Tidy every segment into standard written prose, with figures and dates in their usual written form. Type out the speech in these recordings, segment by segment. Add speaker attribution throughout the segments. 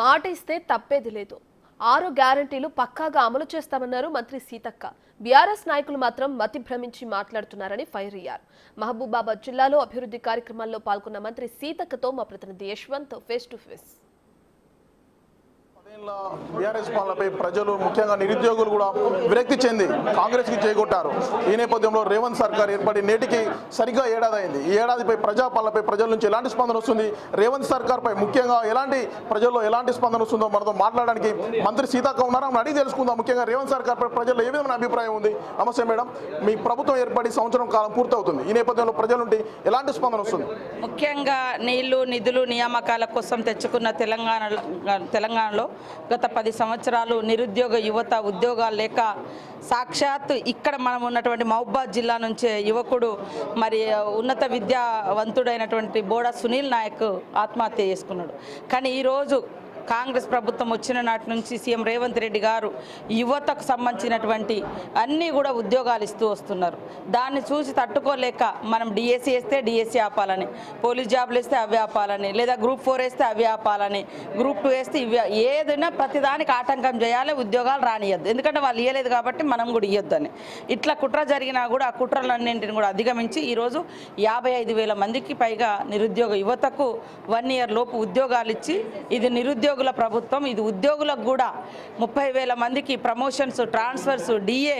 Speaker 1: మాట ఇస్తే తప్పేది లేదు. 6 గ్యారంటీలు పక్కాగా అమలు చేస్తామన్నారు మంత్రి సీతక్క. బీఆర్ఎస్ నాయకులు మాత్రం మతి భ్రమించి మాట్లాడుతున్నారని ఫైర్ అయ్యారు. మహబూబాబాద్ జిల్లాలో అభివృద్ధి కార్యక్రమాల్లో పాల్గొన్న మంత్రి సీతక్కతో మా ప్రతినిధి Yashwant face to face.
Speaker 2: BRS పాలనపై ప్రజలు ముఖ్యంగా నిరుద్యోగులు కూడా విరక్తి చెంది కాంగ్రెస్కి చేకొట్టారు. ఈ నేపథ్యంలో రేవంత్ సర్కార్ ఏర్పడి నేటికి సరిగ్గా ఏడాది అయింది. ఈ ఏడాదిపై ప్రజాపాలనపై ప్రజల నుంచి ఎలాంటి స్పందన వస్తుంది, రేవంత్ సర్కార్పై ముఖ్యంగా ప్రజల్లో ఎలాంటి స్పందన వస్తుందో మనతో మాట్లాడడానికి మంత్రి సీతక్క ఉన్నారు. మనం అడిగి తెలుసుకుందాం. ముఖ్యంగా రేవంత్ సర్కార్పై ప్రజల్లో ఏ విధమైన అభిప్రాయం ఉంది. నమస్తే మేడం, మీ ప్రభుత్వం ఏర్పడి సంవత్సరం కాలం పూర్తవుతుంది. ఈ నేపథ్యంలో ప్రజల నుండి ఎలాంటి స్పందన వస్తుంది?
Speaker 3: ముఖ్యంగా నీళ్లు నిధులు నియామకాల కోసం తెచ్చుకున్న తెలంగాణలో గత 10 సంవత్సరాలు నిరుద్యోగ యువత ఉద్యోగాలు లేక సాక్షాత్ ఇక్కడ మనం ఉన్నటువంటి మహబూబాబాద్ జిల్లా నుంచే యువకుడు మరి ఉన్నత విద్యావంతుడైనటువంటి బోడా సునీల్ నాయక్ ఆత్మహత్య చేసుకున్నాడు. కానీ ఈరోజు కాంగ్రెస్ ప్రభుత్వం వచ్చిన నాటి నుంచి సీఎం రేవంత్ రెడ్డి గారు యువతకు సంబంధించినటువంటి అన్నీ కూడా ఉద్యోగాలు ఇస్తూ వస్తున్నారు. దాన్ని చూసి తట్టుకోలేక మనం డిఎస్సి వేస్తే డిఎస్సి ఆపాలని, పోలీస్ జాబ్లు వేస్తే అవి ఆపాలని, లేదా గ్రూప్ 4 వేస్తే అవి ఆపాలని, గ్రూప్ 2 వేస్తే ఇవి ఏదైనా ప్రతిదానికి ఆటంకం చేయాలి, ఉద్యోగాలు రానియద్దు. ఎందుకంటే వాళ్ళు ఇవ్వలేదు కాబట్టి మనం కూడా ఇవ్వద్దు అని ఇట్లా కుట్ర జరిగినా కూడా ఆ కుట్రలన్నింటిని కూడా అధిగమించి ఈరోజు 55,000 మందికి పైగా నిరుద్యోగ యువతకు 1 ఇయర్ లోపు ఉద్యోగాలు ఇచ్చి ఇది నిరుద్యోగుల ప్రభుత్వం, ఇది ఉద్యోగులకు కూడా 30,000 మందికి ప్రమోషన్స్, ట్రాన్స్ఫర్స్, డిఏ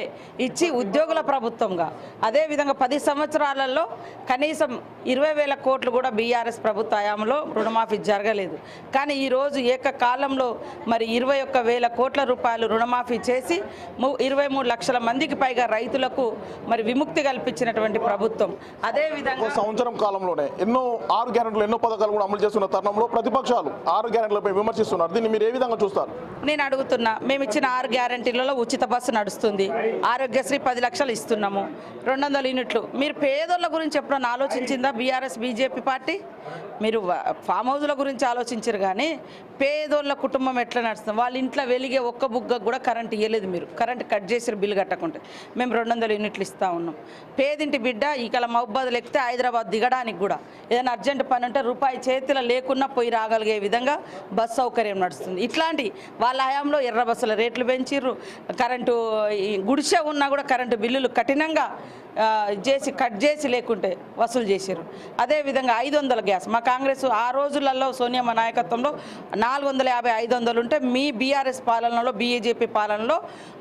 Speaker 3: ఇచ్చి ఉద్యోగుల ప్రభుత్వంగా, అదేవిధంగా 10 సంవత్సరాలలో కనీసం 20,000 కోట్లు కూడా బీఆర్ఎస్ ప్రభుత్వ హయాంలో రుణమాఫీ జరగలేదు. కానీ ఈరోజు ఏకకాలంలో మరి 21,000 కోట్ల రూపాయలు రుణమాఫీ చేసి 23 లక్షల మందికి పైగా రైతులకు మరి విముక్తి కల్పించినటువంటి ప్రభుత్వం. అదేవిధంగా
Speaker 2: సంవత్సరం కాలంలోనే ఎన్నో 6 గ్యారెంటీలు ఎన్నో పథకాలు కూడా అమలు చేస్తున్న తరుణంలో ప్రతిపక్షాలు 6 గ్యారెంటీలపై విమర్శిస్తున్నారు. దీన్ని మీరు ఏ విధంగా చూస్తారు?
Speaker 3: నేను అడుగుతున్నా, మేము ఇచ్చిన 6 గ్యారెంటీలలో ఉచిత బస్సు నడుస్తుంది, ఆరోగ్యశ్రీ 10 లక్షలు ఇస్తున్నాము, 200 యూనిట్లు. మీరు పేదోళ్ళ గురించి ఎప్పుడన్నా ఆలోచించిందా బీఆర్ఎస్ బీజేపీ పార్టీ? మీరు ఫామ్ హౌస్ల గురించి ఆలోచించారు కానీ పేదోళ్ళ కుటుంబం ఎట్లా నడుస్తుంది? వాళ్ళ ఇంట్లో వెలిగే ఒక్క బుగ్గకు కూడా కరెంట్ ఇవ్వలేదు. మీరు కరెంట్ కట్ చేసి బిల్లు కట్టకుంటే మేము 200 యూనిట్లు ఇస్తూ ఉన్నాం. పేదింటి బిడ్డ ఇక్కడ మహబూబాబాద్ ఎక్కితే హైదరాబాద్ దిగడానికి కూడా ఏదైనా అర్జెంట్ పని ఉంటే రూపాయి చేతిలో లేకున్నా పోయి రాగలిగే విధంగా బస్ సౌకర్యం నడుస్తుంది. ఇట్లాంటి వాళ్ళ హయాంలో ఎర్ర బస్సుల రేట్లు పెంచిర్రు, కరెంటు గుడిసె ఉన్నా కూడా కరెంటు బిల్లులు కఠినంగా కట్ చేసి లేకుంటే వసూలు చేశారు. అదేవిధంగా 500 గ్యాస్ మా కాంగ్రెస్ ఆ రోజులలో సోనియమ్మ నాయకత్వంలో 450, 500 ఉంటే మీ బీఆర్ఎస్ పాలనలో బీజేపీ పాలనలో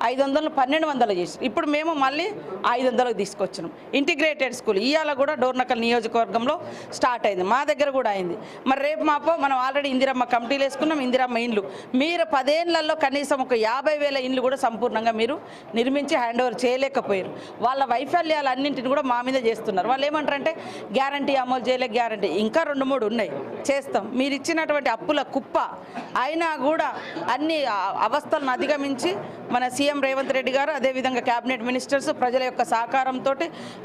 Speaker 3: 500 1200 చేశారు. ఇప్పుడు మేము మళ్ళీ 500 తీసుకొచ్చినాం. ఇంటిగ్రేటెడ్ స్కూల్ ఇవాళ కూడా డోర్నకల్ నియోజకవర్గంలో స్టార్ట్ అయింది, మా దగ్గర కూడా అయింది. మరి రేపు మాపో మనం ఆల్రెడీ ఇందిరమ్మ కమిటీలు వేసుకున్నాం. ఇందిరమ్మ ఇండ్లు మీరు 10 ఏళ్లలో కనీసం ఒక 50,000 ఇండ్లు కూడా సంపూర్ణంగా మీరు నిర్మించి హ్యాండ్ ఓవర్ చేయలేకపోయారు. వాళ్ళ వైఫల్యాలు అన్నింటిని కూడా మా మీద చేస్తున్నారు. వాళ్ళు ఏమంటారంటే గ్యారంటీ అమలు చేయలే, గ్యారంటీ ఇంకా 2-3 ఉన్నాయి చేస్తాం. మీరు ఇచ్చినటువంటి అప్పుల కుప్ప అయినా కూడా అన్ని అవస్థలను అధిగమించి మన సీఎం రేవంత్ రెడ్డి గారు, అదేవిధంగా క్యాబినెట్ మినిస్టర్స్ ప్రజల యొక్క సహకారంతో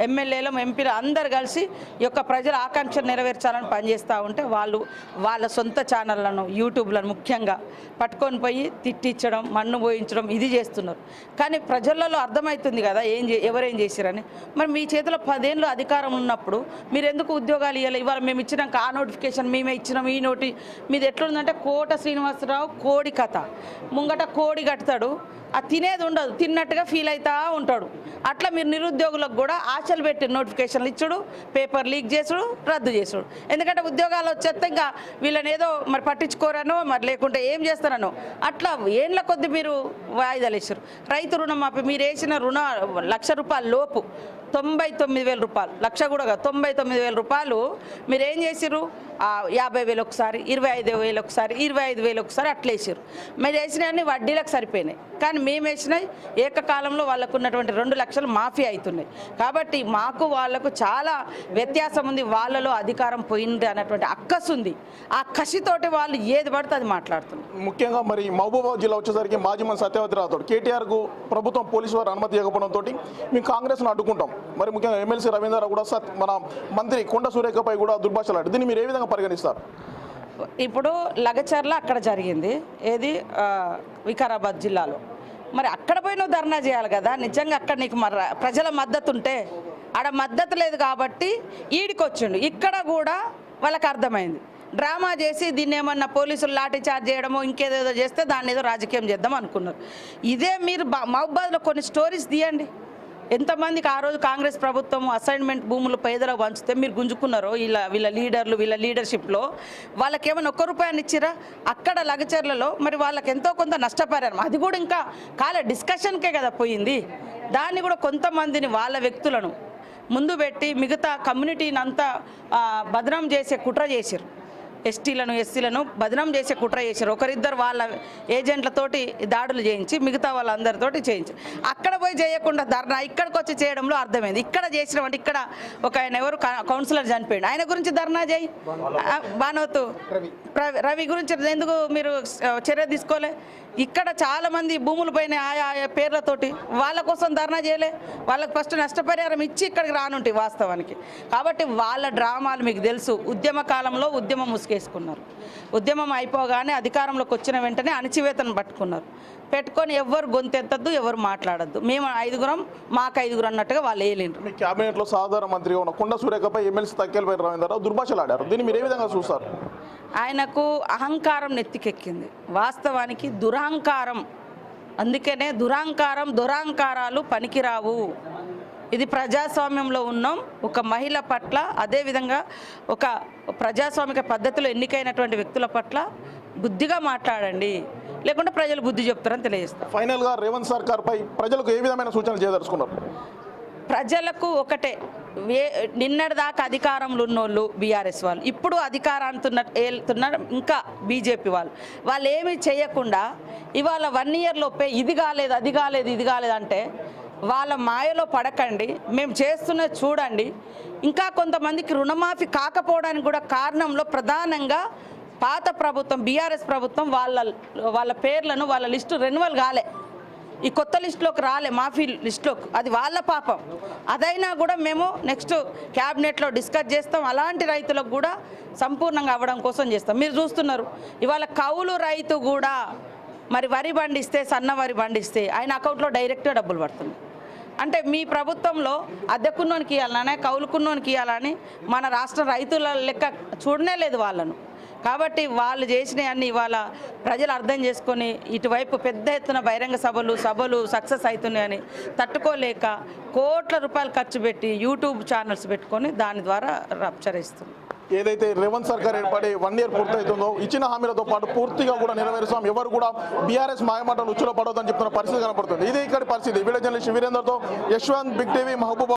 Speaker 3: ఎమ్మెల్యేలు ఎంపీలు అందరు కలిసి ఈ యొక్క ప్రజల ఆకాంక్షలు నెరవేర్చాలని పనిచేస్తూ ఉంటే వాళ్ళు వాళ్ళ సొంత ఛానళ్లను యూట్యూబ్లను ముఖ్యంగా పట్టుకొని పోయి తిట్టించడం, మన్ను పోయించడం ఇది చేస్తున్నారు. కానీ ప్రజలలో అర్థమవుతుంది కదా ఎవరేం చేశారని. మరి మీ చేతిలో 10 ఏళ్ళు అధికారం ఉన్నప్పుడు మీరు ఎందుకు ఉద్యోగాలు ఇవ్వాలి? ఇవాళ మేము ఇచ్చినాక ఆ నోటిఫికేషన్ మేమే ఇచ్చినాం, ఈ నోటి మీది ఎట్లుందంటే కోట శ్రీనివాసరావు కోడి కథ. ముంగట కోడి కడతాడు, ఆ తినేది ఉండదు, తిన్నట్టుగా ఫీల్ అవుతా ఉంటాడు. అట్లా మీరు నిరుద్యోగులకు కూడా ఆశలు పెట్టి నోటిఫికేషన్లు ఇచ్చుడు, పేపర్ లీక్ చేసుడు, రద్దు చేసుడు. ఎందుకంటే ఉద్యోగాలు వచ్చేస్తే ఇంకా వీళ్ళని ఏదో మరి పట్టించుకోరనో మరి లేకుంటే ఏం చేస్తారనో అట్లా ఏండ్ల కొద్ది మీరు వాయిదాలు వేసారు. రైతు రుణమాఫీ మీరు వేసిన రుణ ₹1,00,000 లోపు 99,000 రూపాయలు, లక్ష కూడా 99,000 రూపాయలు మీరు ఏం చేసారు? 50,000 ఒకసారి, 25,000 ఒకసారి, 25,000 ఒకసారి అట్లా వేసారు. మీరు వేసినవన్నీ వడ్డీలకు సరిపోయినాయి. కానీ మేము వేసినాయి ఏకకాలంలో వాళ్ళకు ఉన్నటువంటి 2 లక్షలు మాఫీ అవుతున్నాయి. కాబట్టి మాకు వాళ్ళకు చాలా వ్యత్యాసం ఉంది. వాళ్ళలో అధికారం పోయింది అన్నటువంటి అక్కసు ఉంది. ఆ కసితోటి వాళ్ళు ఏది పడితే అది మాట్లాడుతున్నారు.
Speaker 2: ముఖ్యంగా మరి మహబూబాబాద్ జిల్లా వచ్చేసరికి మాజీ మంత్రి సత్యవతి రాథోడ్ కేటీఆర్కు ప్రభుత్వం పోలీసు వారు అనుమతి ఇవ్వకపోవడంతో మేము కాంగ్రెస్ను అడ్డుకుంటాం. మరి ముఖ్యంగా ఎమ్మెల్సీ రవీంద్ర కూడా మన మంత్రి కొండ సురేఖపై కూడా దుర్భాషలాడు. దీన్ని మీరు ఏ విధంగా పరిగణిస్తారు?
Speaker 3: ఇప్పుడు లగచర్ల అక్కడ జరిగింది, ఏది వికారాబాద్ జిల్లాలో. మరి అక్కడ పోయి నువ్వు ధర్నా చేయాలి కదా. నిజంగా అక్కడ నీకు మరి ప్రజల మద్దతు ఉంటే, ఆడ మద్దతు లేదు కాబట్టి ఈడికొచ్చిండు. ఇక్కడ కూడా వాళ్ళకి అర్థమైంది డ్రామా చేసి దీన్ని ఏమన్నా పోలీసులు లాఠీ చార్జ్ చేయడమో ఇంకేదేదో చేస్తే దాన్ని ఏదో రాజకీయం చేద్దాం అనుకున్నారు. ఇదే మీరు మహబూబాద్లో కొన్ని స్టోరీస్ తీయండి. ఎంతమందికి ఆ రోజు కాంగ్రెస్ ప్రభుత్వం అసైన్మెంట్ భూములు పేదలకు పంచితే మీరు గుంజుకున్నారో వీళ్ళ లీడర్లు వీళ్ళ లీడర్షిప్లో వాళ్ళకి ఏమైనా ₹1 ఇచ్చిరా? అక్కడ లగచర్లలో మరి వాళ్ళకి ఎంతో కొంత నష్టపోయారు. అది కూడా ఇంకా డిస్కషన్కే కదా పోయింది. దాన్ని కూడా కొంతమందిని వాళ్ళ వ్యక్తులను ముందు పెట్టి మిగతా కమ్యూనిటీని అంతా బదనాం చేసే కుట్ర చేశారు. ఎస్టీలను ఎస్సీలను బదనాం చేసే కుట్ర చేశారు. ఒకరిద్దరు వాళ్ళ ఏజెంట్లతోటి దాడులు చేయించి మిగతా వాళ్ళందరితోటి చేయించారు. అక్కడ పోయి చేయకుండా ధర్నా ఇక్కడికి వచ్చి చేయడంలో అర్థమైంది. ఇక్కడ చేసినామంటే ఇక్కడ ఒక ఆయన ఎవరు కౌన్సిలర్ చనిపోయాడు, ఆయన గురించి ధర్నా చేయి. బానోతు రవి గురించి ఎందుకు మీరు చర్య తీసుకోలే? ఇక్కడ చాలామంది భూములు పైన ఆయా పేర్లతోటి వాళ్ళ కోసం ధర్నా చేయలే. వాళ్ళకి ఫస్ట్ నష్టపరిహారం ఇచ్చి ఇక్కడికి రానుంటాయి వాస్తవానికి. కాబట్టి వాళ్ళ డ్రామాలు మీకు తెలుసు. ఉద్యమ కాలంలో ఉద్యమం ముసుగేసుకున్నారు. ఉద్యమం అయిపోగానే అధికారంలోకి వచ్చిన వెంటనే అణచివేతను పెట్టుకొని ఎవరు గొంతెత్తద్దు, ఎవరు మాట్లాడద్దు. మేము 5 మాకు 5 అన్నట్టుగా వాళ్ళు వేయలేరు.
Speaker 2: మీ క్యాబినెట్లో సాధారణ మంత్రిగా ఉన్న కొండ సురేఖపై ఎమ్మెల్సీ తక్కేలపై రవీంద్రరావు దుర్భాషలాడారు. దీన్ని మీరు ఏ విధంగా చూస్తారు?
Speaker 3: ఆయనకు అహంకారం నెత్తికెక్కింది. వాస్తవానికి దురహంకారం. అందుకనే దురహంకారాలు పనికిరావు. ఇది ప్రజాస్వామ్యంలో ఉన్నాం. ఒక మహిళ పట్ల అదేవిధంగా ఒక ప్రజాస్వామిక పద్ధతిలో ఎన్నికైనటువంటి వ్యక్తుల పట్ల బుద్ధిగా మాట్లాడండి, లేకుంటే ప్రజలు బుద్ధి చెప్తారని తెలియజేస్తారు.
Speaker 2: ఫైనల్గా రేవంత్ సర్కార్పై ప్రజలకు ఏ విధమైన సూచనలు చేయదలుచుకున్నారు?
Speaker 3: ప్రజలకు ఒకటే, నిన్నటిదాకా అధికారంలో ఉన్నోళ్ళు బీఆర్ఎస్ వాళ్ళు, ఇప్పుడు అధికారాన్ని ఏలుతున్నారు ఇంకా బీజేపీ వాళ్ళు ఏమీ చేయకుండా ఇవాళ 1 year లోపే ఇది కాలేదు అది కాలేదు అంటే వాళ్ళ మాయలో పడకండి. మేము చేస్తున్నది చూడండి. ఇంకా కొంతమందికి రుణమాఫీ కాకపోవడానికి కూడా కారణంలో ప్రధానంగా పాత ప్రభుత్వం బీఆర్ఎస్ ప్రభుత్వం వాళ్ళ పేర్లను వాళ్ళ లిస్టు రెన్యువల్ కాలే, ఈ కొత్త లిస్టులోకి రాలే, మాఫీ లిస్టులోకి. అది వాళ్ళ పాపం. అదైనా కూడా మేము నెక్స్ట్ క్యాబినెట్లో డిస్కస్ చేస్తాం. అలాంటి రైతులకు కూడా సంపూర్ణంగా అవ్వడం కోసం చేస్తాం. మీరు చూస్తున్నారు ఇవాళ కౌలు రైతు కూడా మరి వరి పండిస్తే, సన్న వరి పండిస్తే ఆయన అకౌంట్లో డైరెక్ట్గా డబ్బులు పడుతుంది. అంటే మీ ప్రభుత్వంలో అద్దెకున్నోనికి ఇవ్వాలనే కౌలుకున్నోనికి ఇవ్వాలని మన రాష్ట్ర రైతుల లెక్క చూడనే లేదు వాళ్ళను. కాబట్టి వాళ్ళు చేసినవన్నీ ఇవాళ ప్రజలు అర్థం చేసుకొని ఇటువైపు పెద్ద ఎత్తున బహిరంగ సభలు సక్సెస్ అవుతున్నాయని తట్టుకోలేక కోట్ల రూపాయలు ఖర్చు పెట్టి యూట్యూబ్ ఛానల్స్ పెట్టుకొని దాని ద్వారా రప్చర్ ఇస్తుంది.
Speaker 2: ఏదైతే రేవంత్ సర్కార్ ఏర్పడి 1 year పూర్తవుతుందో ఇచ్చిన హామీలతో పాటు పూర్తిగా కూడా నెరవేరుస్తాం, ఎవరు కూడా బీఆర్ఎస్ మాయమాటలు ఉచ్చులో పడవద్దని చెప్తున్న పరిస్థితి కనపడుతుంది. ఇది ఇక్కడి పరిస్థితి. వీడియో జర్నలిస్ట్ వీరేందర్తో యశ్వంత్, బిగ్ టీవీ, మహబూబా.